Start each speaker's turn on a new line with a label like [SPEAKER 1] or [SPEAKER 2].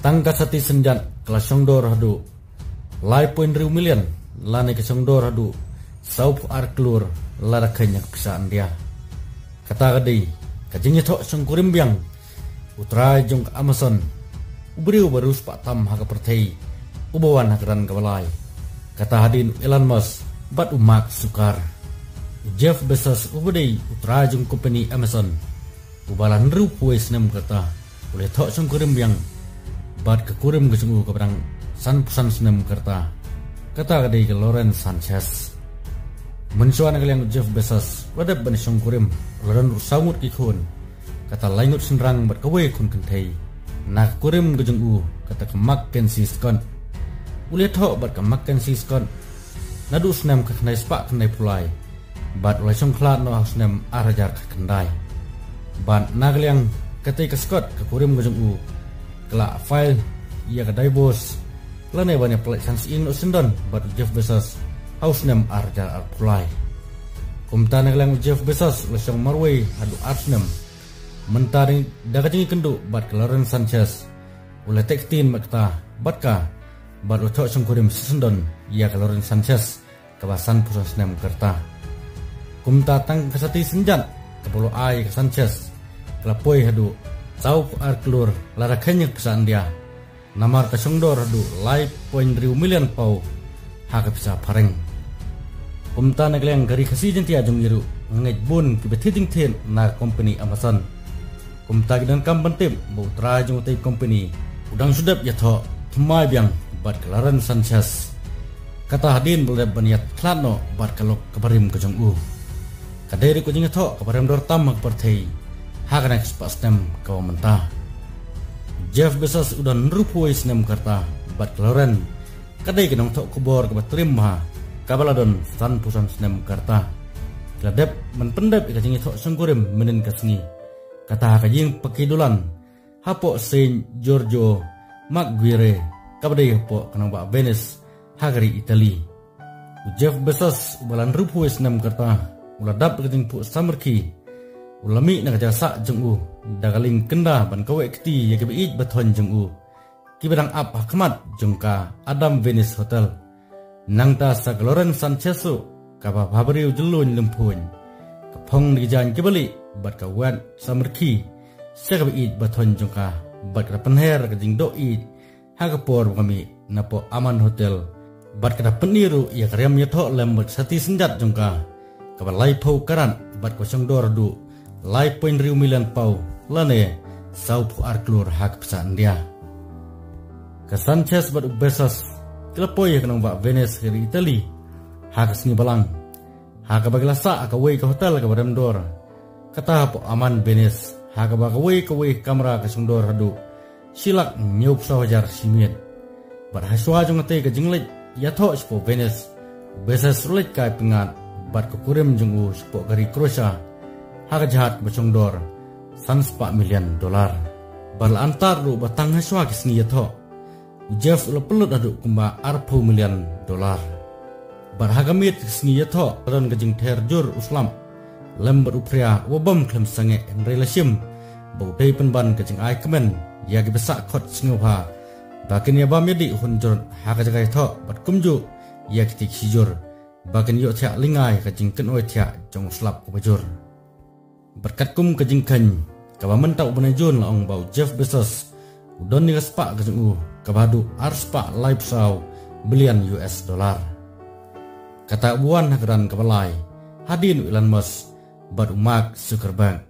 [SPEAKER 1] Tangka sati senjat kelasong dor hadu lai poin riu million lani kesong dor hadu saup arklur lara kenyak pisaan dia. Kata kadai kajingnya tok sengkurim biang utrai jong ke Amazon ubriu barus pak tam haka pertei ubawan hakaran kabalai. Kata hadin Elon Musk bat umak sukar Jeff Bezos ubadai utrai jong company Amazon ubalan rupues nem kata boleh tok sengkurim biang bat kekurim kesungu keperang san pusan senem kerta. Kata kadai ke Lawrence Sanchez mensuan yang Jeff Bezos wadab ban sengkurim laran rusamut ikun kata lainut senrang bat kawe kun kentai nak kurim kesungu kata ke Mackenzie Scott ulihat tok bat ke Mackenzie Scott nadu senem ke kenai spak kenai pulai bat ulai songklat no senem arajar ke kendai bat nagliang kata ke Scott ke kurim kesungu kelak file ia kedai bos lanai banyak pelik sans ing no sendon bat Jeff Bezos haus nem arja pulai kumta naglang Jeff Bezos lesong marway hadu arsenam mentari daga jingi kendu bat Lawrence Sanchez ule tektin makta batka bat utok sengkurim sendon ia Lawrence Sanchez kawasan pusat nem kerta kumta tang kesati senjat kepolo ai ke Sanchez kelapoi hadu saup arklur lara kenyak pesan dia namar kesongdor hadu lai poin riu million pau haka bisa pareng kumta nagleng gari kasi jentia jong iru ngej bun kibetiting ten na company Amazon kumta gidan kambantim bau trajong tay company udang sudap yato tumay biang bat kelaran Sanchez kata hadin boleh baniat klano bat kalok kabarim kejong kaderi ko jinga to kabarim dor tam magpartei haka nak spastem kaw mentah Jeff Bezos udah nerupuai senem karta bat Lawrence kadai kenong tok kubor kebat terima kabaladon san pusan senem karta kadep menpendep ikajingi tok sengkurim menen kasngi kata kajing pakidulan hapo Saint Giorgio Maguire kabadai hapo kenong bak Venice hagari Itali Jeff Bezos ubalan rupuai senem karta uladap ikajing pu samerki ulami nak jasa jengu dagaling kenda ban kawe keti ya kebeid baton jengu kibadang ap hakmat jengka Adam Venice Hotel nangta sa Lawrence Sanchez kaba babariu jelun lempun kapong dijan kibali bat kawan samerki sa kebeid baton jengka bat kapenher kajing doi hagapor kami napo Aman Hotel bat kada peniru ya karyam yato lembat sati senjat jengka kaba lai pau karan bat kosong dor du lai poin riu million pau lane saup arklur hak pesan dia ke Sanchez bat Bezos kelapoi kenong bak Venice ke Itali hak sini balang hak baglasa akawai ke hotel ke badam dor kata po Aman Venice hak bakawai kamera ke sungdor hadu silak nyup sawajar simit bat haswa jong te ke jinglet ya tho spo Venice Bezos ulit kai pengat bat kukurim jengu spo gari Croatia hak jahat bacongdor $1 million bal antar ru batang haswa kisni yato Jeff ulah pelut aduk kumba $4 million bar hagamit kisni yato ron gajing terjur uslam lembar upria wabam klem sange en relasim bau day penban gajing ai kemen ya besak kot singopha bakin ya bam yadi hunjur hak jagai to bat kumju ya kitik hijur bakin yo thia lingai gajing ken oi thia jong uslap kubajur berkat kum kejingkan kaba mentau benajun laong bau Jeff Bezos udon ni kaspa kejung kabadu arspa live saw billion US dollar kata buan hakaran kabalai hadin Elon Musk bat Mark Zuckerberg